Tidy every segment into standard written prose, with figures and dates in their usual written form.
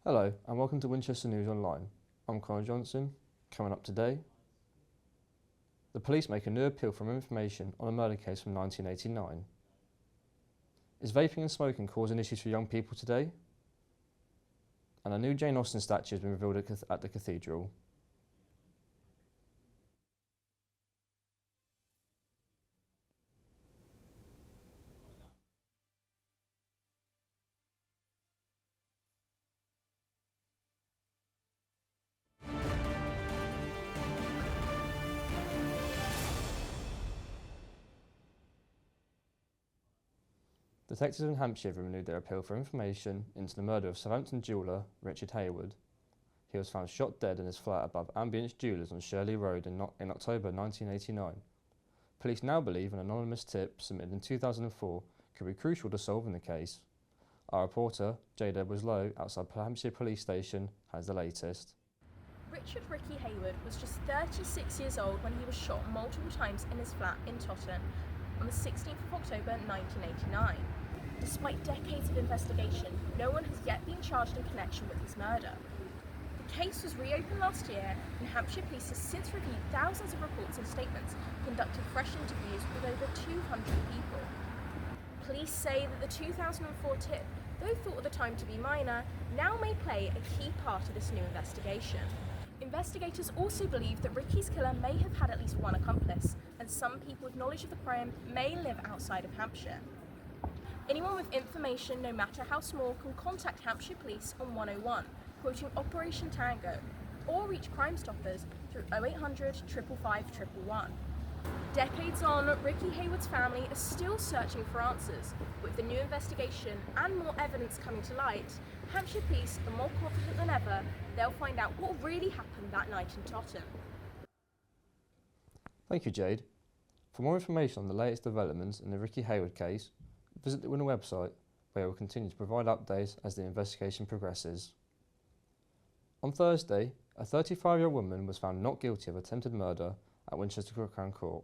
Hello and welcome to Winchester News Online. I'm Kieran Johnson. Coming up today, the police make a new appeal for information on a murder case from 1989. Is vaping and smoking causing issues for young people today? And a new Jane Austen statue has been revealed at the cathedral. Detectives in Hampshire have renewed their appeal for information into the murder of Southampton jeweller Richard Hayward. He was found shot dead in his flat above Ambience Jewellers on Shirley Road in October 1989. Police now believe an anonymous tip submitted in 2004 could be crucial to solving the case. Our reporter, Jade Edwards-Lowe, outside Hampshire Police Station, has the latest. Richard Ricky Hayward was just 36 years old when he was shot multiple times in his flat in Totton on the 16th of October 1989. Despite decades of investigation, no one has yet been charged in connection with his murder. The case was reopened last year, and Hampshire Police has since reviewed thousands of reports and statements, conducted fresh interviews with over 200 people. Police say that the 2004 tip, though thought at the time to be minor, now may play a key part of this new investigation. Investigators also believe that Ricky's killer may have had at least one accomplice, and some people with knowledge of the crime may live outside of Hampshire. Anyone with information, no matter how small, can contact Hampshire Police on 101, quoting Operation Tango, or reach Crime Stoppers through 0800 555 111. Decades on, Ricky Hayward's family is still searching for answers. With the new investigation and more evidence coming to light, Hampshire Police are more confident than ever they'll find out what really happened that night in Totton. Thank you, Jade. For more information on the latest developments in the Ricky Hayward case, visit the Winol website, where we will continue to provide updates as the investigation progresses. On Thursday, a 35-year-old woman was found not guilty of attempted murder at Winchester Crown Court.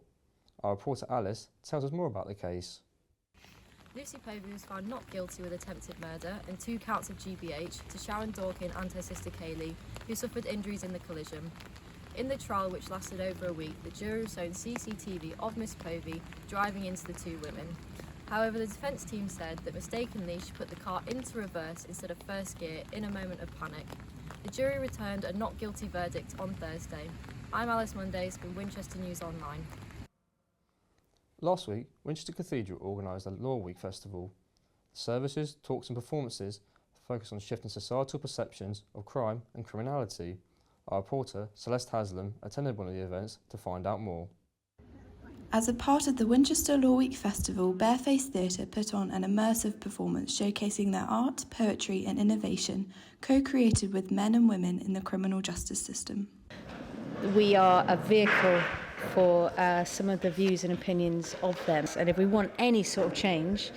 Our reporter Alice tells us more about the case. Lucy Povey was found not guilty with attempted murder and 2 counts of GBH to Sharon Dorkin and her sister Kaylee, who suffered injuries in the collision. In the trial, which lasted over a week, the jury was shown CCTV of Miss Povey driving into the 2 women. However, the defence team said that mistakenly she put the car into reverse instead of first gear in a moment of panic. The jury returned a not guilty verdict on Thursday. I'm Alice Mondays from Winchester News Online. Last week, Winchester Cathedral organised a Law Week festival. The services, talks and performances focus on shifting societal perceptions of crime and criminality. Our reporter, Celeste Haslam, attended one of the events to find out more. As a part of the Winchester Law Week Festival, Barefaced Theatre put on an immersive performance showcasing their art, poetry and innovation, co-created with men and women in the criminal justice system. We are a vehicle for some of the views and opinions of them. And if we want any sort of change,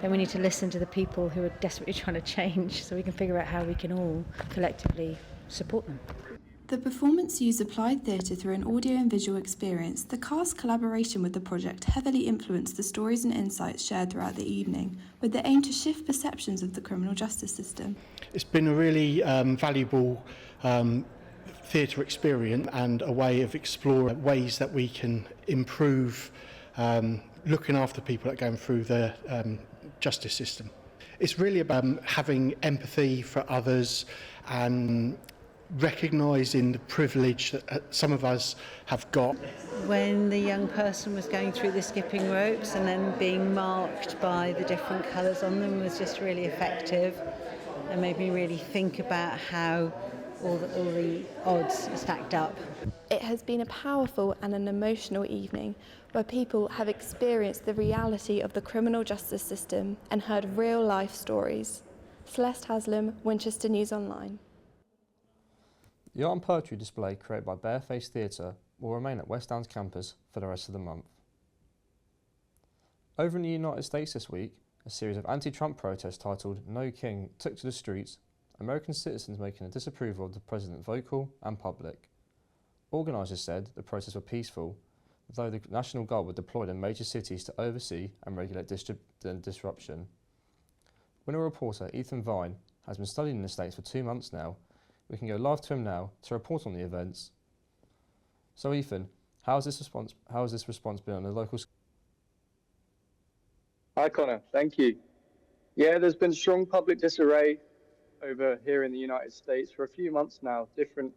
then we need to listen to the people who are desperately trying to change so we can figure out how we can all collectively support them. The performance used applied theatre through an audio and visual experience. The cast's collaboration with the project heavily influenced the stories and insights shared throughout the evening, with the aim to shift perceptions of the criminal justice system. It's been a really valuable theatre experience and a way of exploring ways that we can improve looking after people that are going through the justice system. It's really about having empathy for others and recognising the privilege that some of us have got. When the young person was going through the skipping ropes and then being marked by the different colours on them was just really effective and made me really think about how all the odds stacked up. It has been a powerful and an emotional evening where people have experienced the reality of the criminal justice system and heard real-life stories. Celeste Haslam, Winchester News Online. The art and poetry display created by Barefaced Theatre will remain at West Downs campus for the rest of the month. Over in the United States this week, a series of anti-Trump protests titled No King took to the streets, American citizens making a disapproval of the president vocal and public. Organisers said the protests were peaceful, though the National Guard were deployed in major cities to oversee and regulate disruption. Winol reporter Ethan Vine has been studying in the States for 2 months now. We can go live to him now to report on the events. So Ethan, how has this response been on the local school? Hi Connor, thank you. Yeah, there's been strong public disarray over here in the United States for a few months now. Different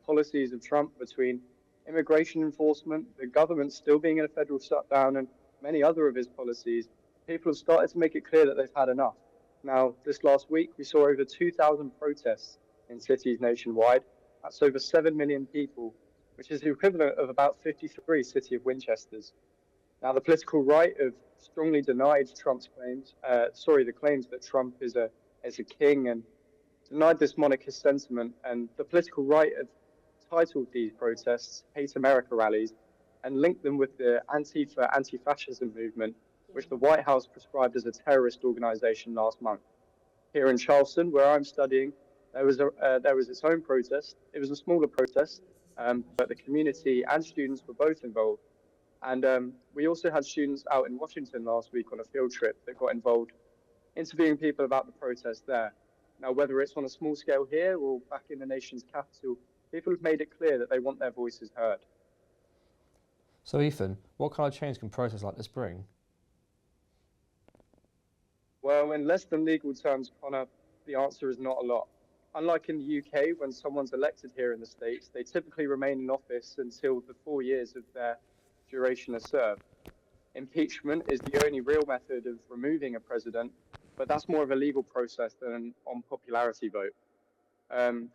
policies of Trump between immigration enforcement, the government still being in a federal shutdown, and many other of his policies. People have started to make it clear that they've had enough. Now, this last week, we saw over 2,000 protests in cities nationwide. That's over 7 million people, which is the equivalent of about 53 city of Winchesters. Now, the political right have strongly denied Trump's claims, the claims that Trump is a king, and denied this monarchist sentiment. And the political right have titled these protests Hate America rallies and linked them with the Antifa anti-fascism movement, which the White House prescribed as a terrorist organization last month. Here in Charleston, where I'm studying, there was its own protest. It was a smaller protest, but the community and students were both involved. And we also had students out in Washington last week on a field trip that got involved, interviewing people about the protest there. Now, whether it's on a small scale here or back in the nation's capital, people have made it clear that they want their voices heard. So Ethan, what kind of change can protests like this bring? Well, in less than legal terms, Connor, the answer is not a lot. Unlike in the UK, when someone's elected here in the States, they typically remain in office until the 4 years of their duration are served. Impeachment is the only real method of removing a president, but that's more of a legal process than an on-popularity vote.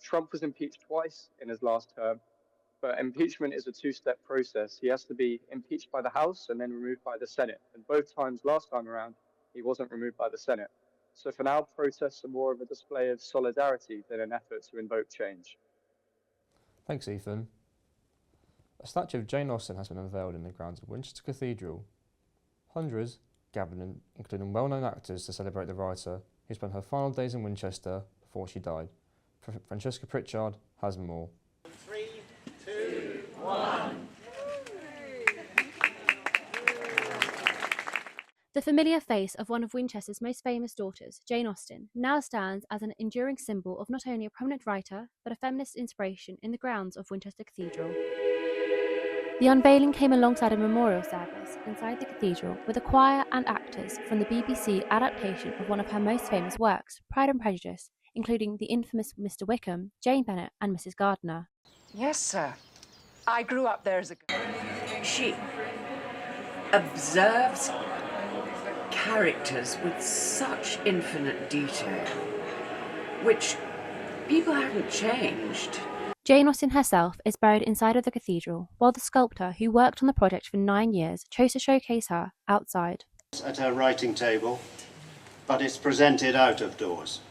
Trump was impeached twice in his last term, but impeachment is a two-step process. He has to be impeached by the House and then removed by the Senate. And both times last time around, he wasn't removed by the Senate. So for now, protests are more of a display of solidarity than an effort to invoke change. Thanks, Ethan. A statue of Jane Austen has been unveiled in the grounds of Winchester Cathedral. Hundreds gathered in, including well-known actors, to celebrate the writer who spent her final days in Winchester before she died. Francesca Pritchard has more. 3, 2, 1. The familiar face of one of Winchester's most famous daughters, Jane Austen, now stands as an enduring symbol of not only a prominent writer, but a feminist inspiration in the grounds of Winchester Cathedral. The unveiling came alongside a memorial service inside the cathedral with a choir and actors from the BBC adaptation of one of her most famous works, Pride and Prejudice, including the infamous Mr. Wickham, Jane Bennet and Mrs. Gardiner. Yes, sir. I grew up there as a girl. She observes characters with such infinite detail, which people haven't changed. Jane Austen herself is buried inside of the cathedral, while the sculptor who worked on the project for 9 years chose to showcase her outside. At her writing table, but it's presented out of doors.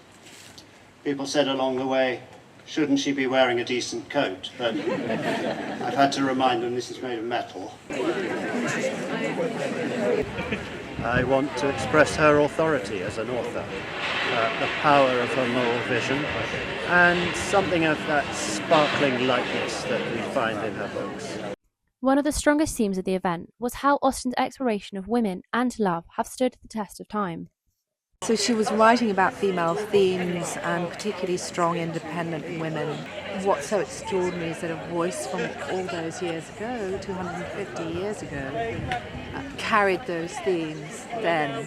People said along the way, shouldn't she be wearing a decent coat? But I've had to remind them this is made of metal. I want to express her authority as an author, the power of her moral vision, and something of that sparkling lightness that we find in her books. One of the strongest themes of the event was how Austen's exploration of women and love have stood the test of time. So she was writing about female themes and particularly strong independent women. What's so extraordinary is that a voice from all those years ago, 250 years ago, carried those themes then,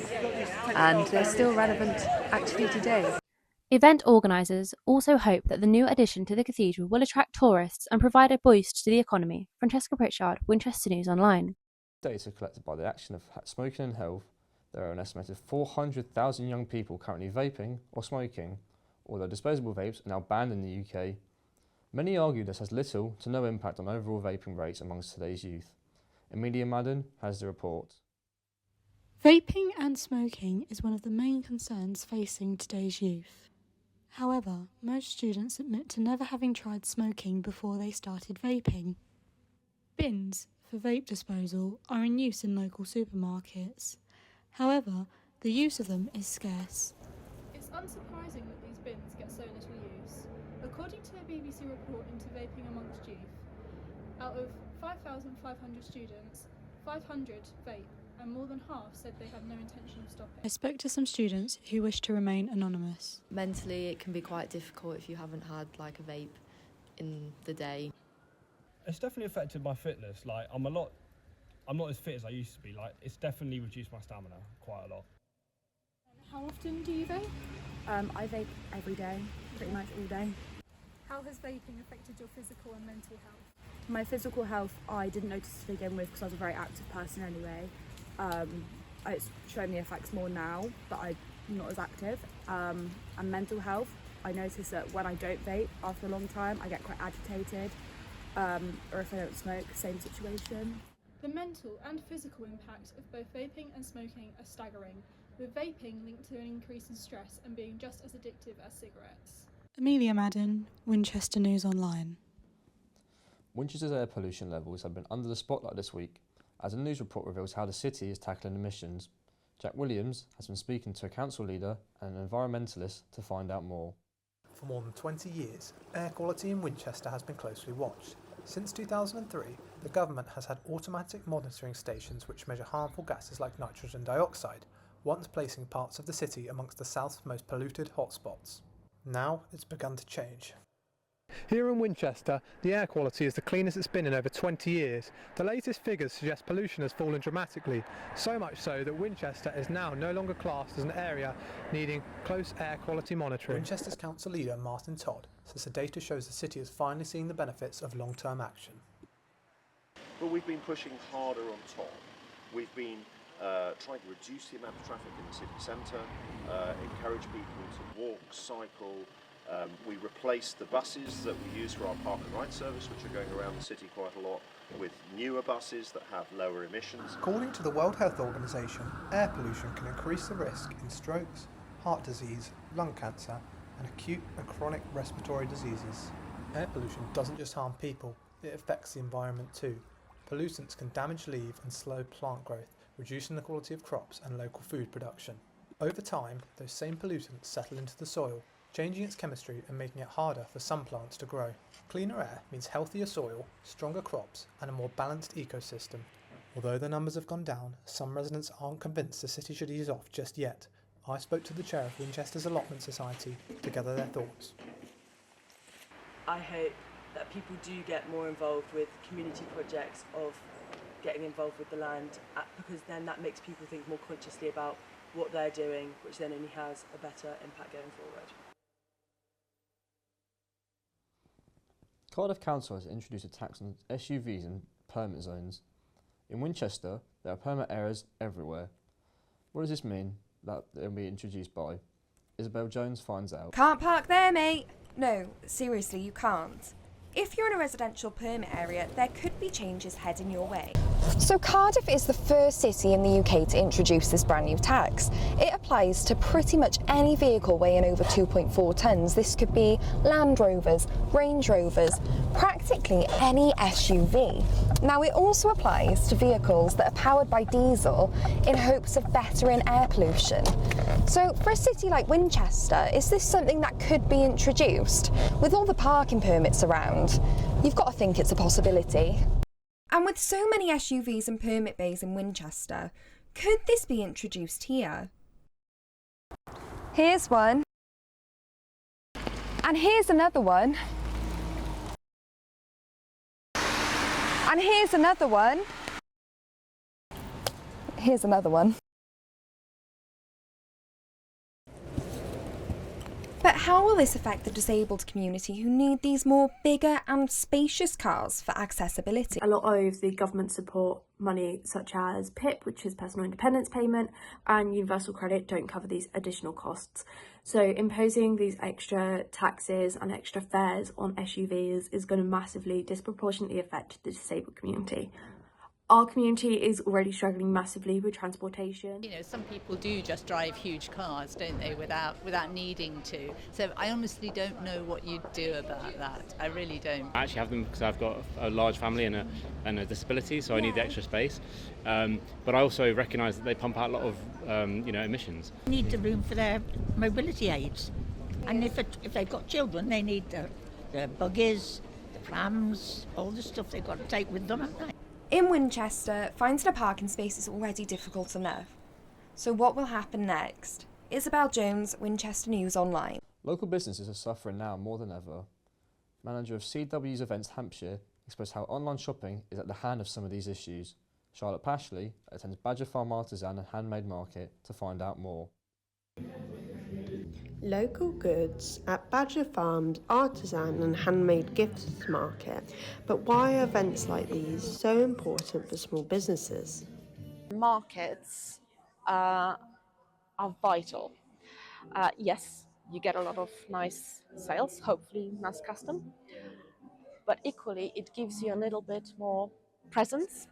and they're still relevant actually today. Event organisers also hope that the new addition to the cathedral will attract tourists and provide a boost to the economy. Francesca Pritchard, Winchester News Online. Data collected by the Action of Smoking and Health, there are an estimated 400,000 young people currently vaping or smoking, although disposable vapes are now banned in the UK. Many argue this has little to no impact on overall vaping rates amongst today's youth. Emilia Madden has the report. Vaping and smoking is one of the main concerns facing today's youth. However, most students admit to never having tried smoking before they started vaping. Bins for vape disposal are in use in local supermarkets. However, the use of them is scarce. It's unsurprising that these bins get so little use. According to a BBC report into vaping amongst youth, out of 5,500 students, 500 vape, and more than half said they have no intention of stopping. I spoke to some students who wish to remain anonymous. Mentally, it can be quite difficult if you haven't had like a vape in the day. It's definitely affected my fitness. Like I'm not as fit as I used to be. Like it's definitely reduced my stamina quite a lot. How often do you vape? I vape every day, pretty much all day. How has vaping affected your physical and mental health? My physical health I didn't notice to begin with because I was a very active person anyway. It's shown me effects more now, but I'm not as active. And mental health, I notice that when I don't vape after a long time, I get quite agitated. Or if I don't smoke, same situation. The mental and physical impact of both vaping and smoking are staggering, with vaping linked to an increase in stress and being just as addictive as cigarettes. Amelia Madden, Winchester News Online. Winchester's air pollution levels have been under the spotlight this week, as a news report reveals how the city is tackling emissions. Jack Williams has been speaking to a council leader and an environmentalist to find out more. For more than 20 years, air quality in Winchester has been closely watched. Since 2003, the government has had automatic monitoring stations which measure harmful gases like nitrogen dioxide, once placing parts of the city amongst the South's most polluted hotspots. Now it's begun to change. Here in Winchester, the air quality is the cleanest it's been in over 20 years. The latest figures suggest pollution has fallen dramatically, so much so that Winchester is now no longer classed as an area needing close air quality monitoring. Winchester's council leader Martin Todd says the data shows the city is finally seeing the benefits of long-term action. But we've been pushing harder on top. We've been trying to reduce the amount of traffic in the city centre, encourage people to walk, cycle. We replaced the buses that we use for our park and ride service, which are going around the city quite a lot, with newer buses that have lower emissions. According to the World Health Organization, air pollution can increase the risk in strokes, heart disease, lung cancer, and acute and chronic respiratory diseases. Air pollution doesn't just harm people, it affects the environment too. Pollutants can damage leaf and slow plant growth, reducing the quality of crops and local food production. Over time, those same pollutants settle into the soil, changing its chemistry and making it harder for some plants to grow. Cleaner air means healthier soil, stronger crops, and a more balanced ecosystem. Although the numbers have gone down, some residents aren't convinced the city should ease off just yet. I spoke to the chair of Winchester's Allotment Society to gather their thoughts. I hope that people do get more involved with community projects of getting involved with the land, because then that makes people think more consciously about what they're doing, which then only has a better impact going forward. Cardiff Council has introduced a tax on SUVs in permit zones. In Winchester, there are permit areas everywhere. What does this mean that they'll be introduced by? Isobel Jones finds out. Can't park there, mate. No, seriously, you can't. If you're in a residential permit area, there could be changes heading your way. So Cardiff is the first city in the UK to introduce this brand new tax. It applies to pretty much any vehicle weighing over 2.4 tonnes. This could be Land Rovers, Range Rovers, practically any SUV. Now it also applies to vehicles that are powered by diesel in hopes of bettering air pollution. So for a city like Winchester, is this something that could be introduced? With all the parking permits around, you've got to think it's a possibility. And with so many SUVs and permit bays in Winchester, could this be introduced here? Here's one. And here's another one. And here's another one. Here's another one. But how will this affect the disabled community who need these more bigger and spacious cars for accessibility? A lot of the government support money, such as PIP, which is personal independence payment, and universal credit, don't cover these additional costs. So imposing these extra taxes and extra fares on SUVs is going to massively disproportionately affect the disabled community. Our community is already struggling massively with transportation. You know, some people do just drive huge cars, don't they, without needing to. So I honestly don't know what you'd do about that. I really don't. I actually have them because I've got a large family and a disability, so I need the extra space. But I also recognise that they pump out a lot of emissions. Need the room for their mobility aids, and if they've got children, they need the buggies, the prams, all the stuff they've got to take with them, haven't they? In Winchester, finding a parking space is already difficult enough. So what will happen next? Isobel Jones, Winchester News Online. Local businesses are suffering now more than ever. Manager of CW's Events Hampshire expressed how online shopping is at the hand of some of these issues. Charlotte Pashley attends Badger Farm Artisan and Handmade Market to find out more. Local goods at Badger Farm's Artisan and Handmade Gifts Market. But why are events like these so important for small businesses? Markets are vital. Yes, you get a lot of nice sales, hopefully mass custom, but equally it gives you a little bit more presence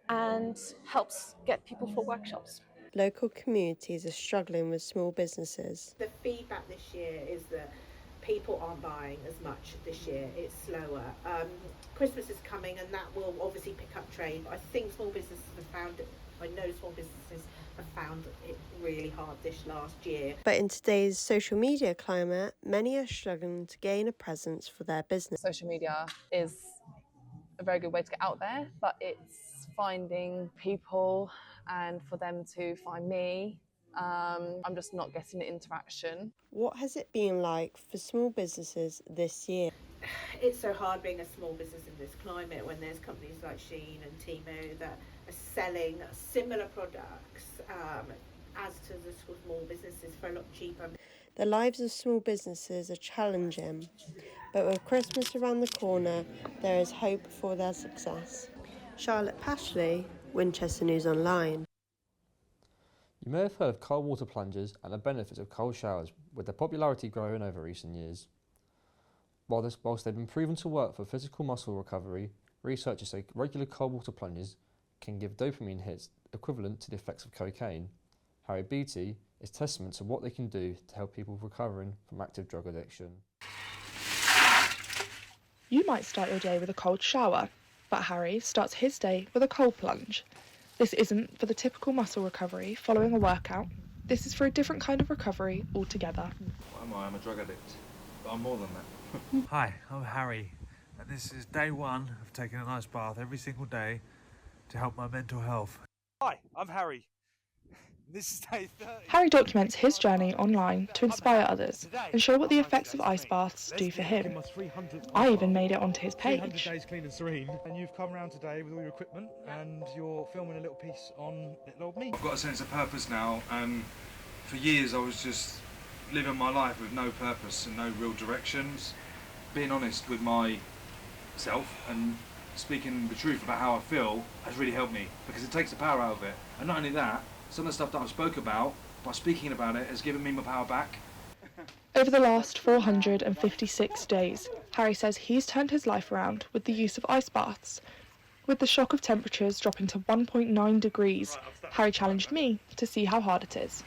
and helps get people for workshops. Local communities are struggling with small businesses. The feedback this year is that people aren't buying as much this year. It's slower. Christmas is coming and that will obviously pick up trade. I think small businesses I know small businesses have found it really hard this last year. But in today's social media climate, many are struggling to gain a presence for their business. Social media is a very good way to get out there, but it's finding people and for them to find me. I'm just not getting the interaction. What has it been like for small businesses this year? It's so hard being a small business in this climate when there's companies like Shein and Temu that are selling similar products as to the small businesses for a lot cheaper. The lives of small businesses are challenging, but with Christmas around the corner, there is hope for their success. Charlotte Pashley, Winchester News Online. You may have heard of cold water plunges and the benefits of cold showers, with their popularity growing over recent years. Whilst they've been proven to work for physical muscle recovery, researchers say regular cold water plunges can give dopamine hits equivalent to the effects of cocaine. Harry Beattie is testament to what they can do to help people recovering from active drug addiction. You might start your day with a cold shower, but Harry starts his day with a cold plunge. This isn't for the typical muscle recovery following a workout. This is for a different kind of recovery altogether. What am I? I'm a drug addict. But I'm more than that. Hi, I'm Harry, and this is day one of taking an ice bath every single day to help my mental health. Hi, I'm Harry. This is day 30. Harry documents his journey online to inspire others and show what the effects of ice baths do for him. I even made it onto his page. 300 days clean and serene, and you've come around today with all your equipment and you're filming a little piece on little old me. I've got a sense of purpose now, and for years I was just living my life with no purpose and no real directions. Being honest with myself and speaking the truth about how I feel has really helped me, because it takes the power out of it. And not only that, some of the stuff that I spoke about, by speaking about it, has given me my power back. Over the last 456 days, Harry says he's turned his life around with the use of ice baths. With the shock of temperatures dropping to 1.9 degrees, Harry challenged me to see how hard it is.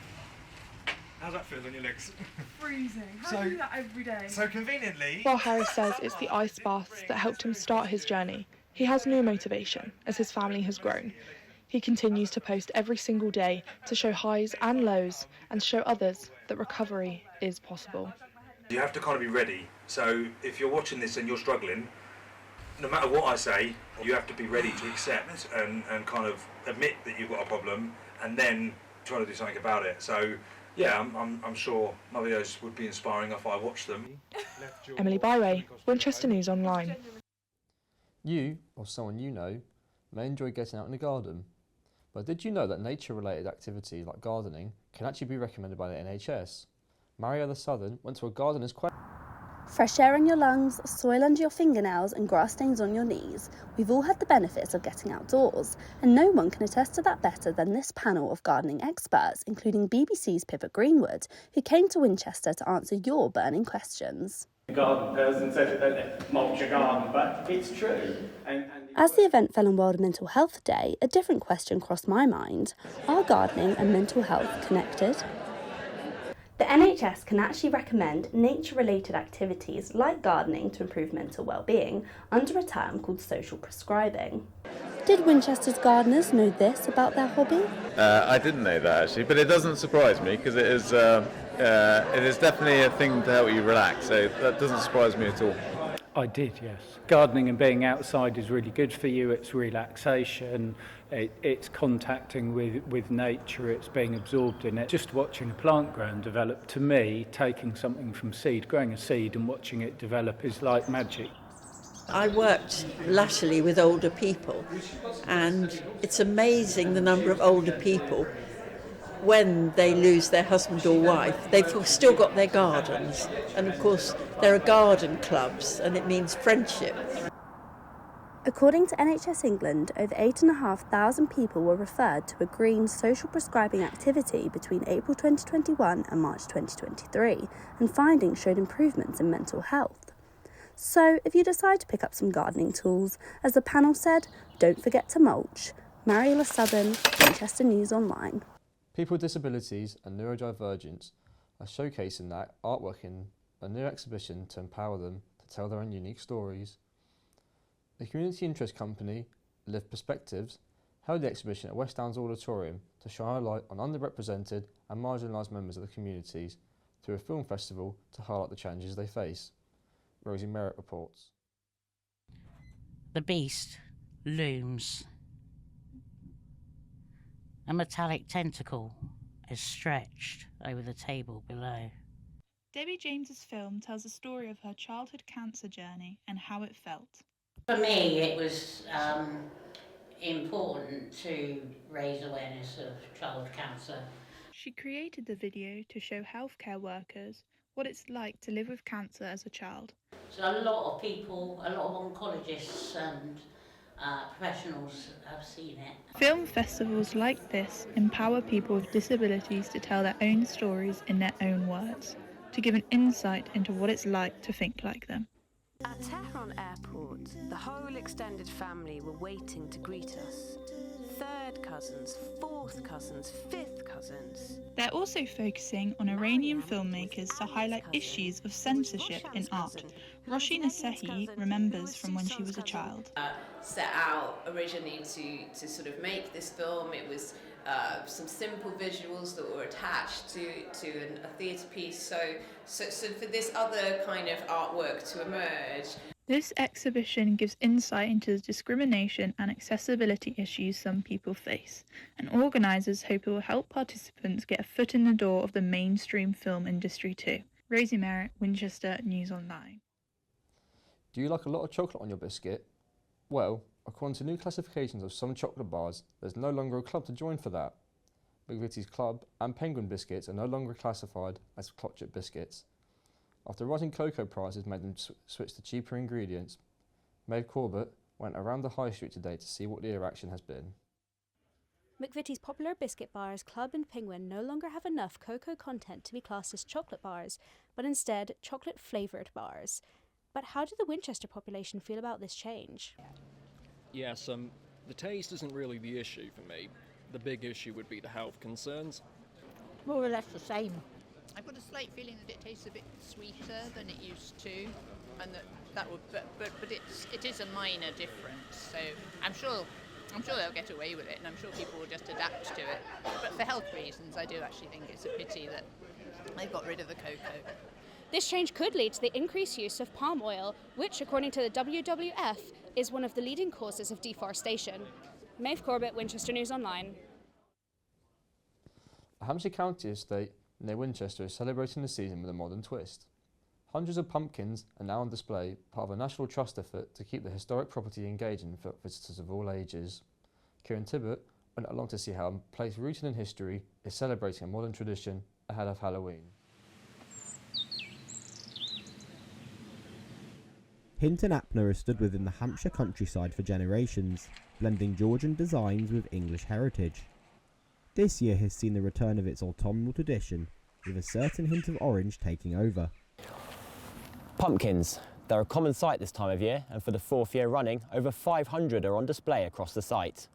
How's that feel on your legs? Freezing. How do you do that every day? So conveniently... While Harry says it's the ice baths that helped him start his journey, he has new motivation as his family has grown. He continues to post every single day to show highs and lows and show others that recovery is possible. You have to kind of be ready. So if you're watching this and you're struggling, no matter what I say, you have to be ready to accept and kind of admit that you've got a problem and then try to do something about it. So yeah, I'm sure my videos would be inspiring if I watched them. Emily Byway, Winchester News Online. You, or someone you know, may enjoy getting out in the garden. But did you know that nature-related activities like gardening can actually be recommended by the NHS? Mariella Southern went to a gardener's Fresh air in your lungs, soil under your fingernails and grass stains on your knees. We've all had the benefits of getting outdoors, and no one can attest to that better than this panel of gardening experts, including BBC's Tibbert Greenwood, who came to Winchester to answer your burning questions. The garden person says that mulch your garden, but it's true. As the event fell on World Mental Health Day, a different question crossed my mind. Are gardening and mental health connected? The NHS can actually recommend nature-related activities like gardening to improve mental well-being under a term called social prescribing. Did Winchester's gardeners know this about their hobby? I didn't know that actually, but it doesn't surprise me because it is definitely a thing to help you relax, so that doesn't surprise me at all. I did, yes. Gardening and being outside is really good for you. It's relaxation, it's contacting with nature, it's being absorbed in it. Just watching a plant grow and develop, to me, taking something from seed, growing a seed and watching it develop is like magic. I worked latterly with older people, and it's amazing the number of older people, when they lose their husband or wife, they've still got their gardens. And of course, there are garden clubs, and it means friendship. According to NHS England, over 8,500 people were referred to a green social prescribing activity between April 2021 and March 2023, and findings showed improvements in mental health. So, if you decide to pick up some gardening tools, as the panel said, don't forget to mulch. Mariella Southern, Winchester News Online. People with disabilities and neurodivergence are showcasing that artwork in a new exhibition to empower them to tell their own unique stories. The community interest company, Live Perspectives, held the exhibition at West Downs Auditorium to shine a light on underrepresented and marginalised members of the communities through a film festival to highlight the challenges they face. Rosie Merritt reports. The beast looms. A metallic tentacle is stretched over the table below. Debbie James's film tells the story of her childhood cancer journey and how it felt. For me, it was important to raise awareness of child cancer. She created the video to show healthcare workers what it's like to live with cancer as a child. So a lot of people, a lot of oncologists and professionals have seen it. Film festivals like this empower people with disabilities to tell their own stories in their own words, to give an insight into what it's like to think like them. At Tehran Airport, the whole extended family were waiting to greet us. Third cousins, fourth cousins, fifth cousins. They're also focusing on Iranian filmmakers to highlight issues of censorship in art. Roshi Nasehi remembers from when she was a child. Set out originally to sort of make this film. It was some simple visuals that were attached to a theatre piece. So for this other kind of artwork to emerge. This exhibition gives insight into the discrimination and accessibility issues some people face, and organisers hope it will help participants get a foot in the door of the mainstream film industry too. Rosie Merritt, Winchester News Online. Do you like a lot of chocolate on your biscuit? Well, according to new classifications of some chocolate bars, there's no longer a club to join for that. McVitie's Club and Penguin biscuits are no longer classified as clotchit biscuits. After rising cocoa prices made them switch to cheaper ingredients, Maeve Corbett went around the high street today to see what the reaction has been. McVitie's popular biscuit bars, Club and Penguin, no longer have enough cocoa content to be classed as chocolate bars, but instead chocolate-flavoured bars. But how do the Winchester population feel about this change? Yes, the taste isn't really the issue for me. The big issue would be the health concerns. More or less the same. I've got a slight feeling that it tastes a bit sweeter than it used to, and that would, but it is a minor difference. So I'm sure they'll get away with it, and I'm sure people will just adapt to it. But for health reasons, I do actually think it's a pity that they've got rid of the cocoa. This change could lead to the increased use of palm oil, which, according to the WWF, is one of the leading causes of deforestation. Maeve Corbett, Winchester News Online. A Hampshire County estate near Winchester is celebrating the season with a modern twist. Hundreds of pumpkins are now on display, part of a National Trust effort to keep the historic property engaging for visitors of all ages. Kieran Tibbert went along to see how a place rooted in history is celebrating a modern tradition ahead of Halloween. Hinton Apner has stood within the Hampshire countryside for generations, blending Georgian designs with English heritage. This year has seen the return of its autumnal tradition, with a certain hint of orange taking over. Pumpkins. They're a common sight this time of year, and for the fourth year running, over 500 are on display across the site,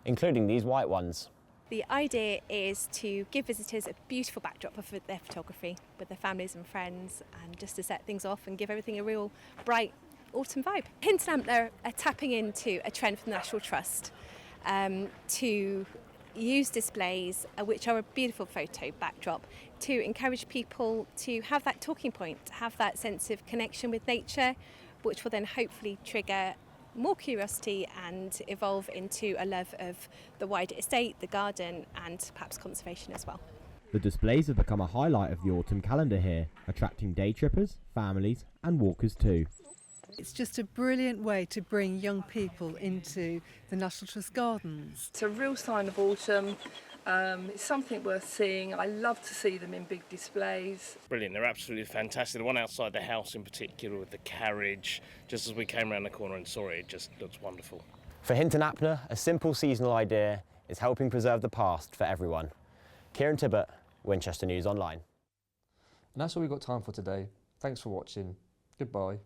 including these white ones. The idea is to give visitors a beautiful backdrop of their photography with their families and friends, and just to set things off and give everything a real bright autumn vibe. Hinton Apner are tapping into a trend from the National Trust to use displays, which are a beautiful photo backdrop, to encourage people to have that talking point, to have that sense of connection with nature, which will then hopefully trigger more curiosity and evolve into a love of the wider estate, the garden and perhaps conservation as well. The displays have become a highlight of the autumn calendar here, attracting day trippers, families and walkers too. It's just a brilliant way to bring young people into the National Trust gardens. It's a real sign of autumn. It's something worth seeing. I love to see them in big displays. Brilliant, they're absolutely fantastic. The one outside the house in particular with the carriage, just as we came around the corner and saw it, it just looks wonderful. For Hinton Apner, a simple seasonal idea is helping preserve the past for everyone. Kieran Tibbert, Winchester News Online. And that's all we've got time for today. Thanks for watching. Goodbye.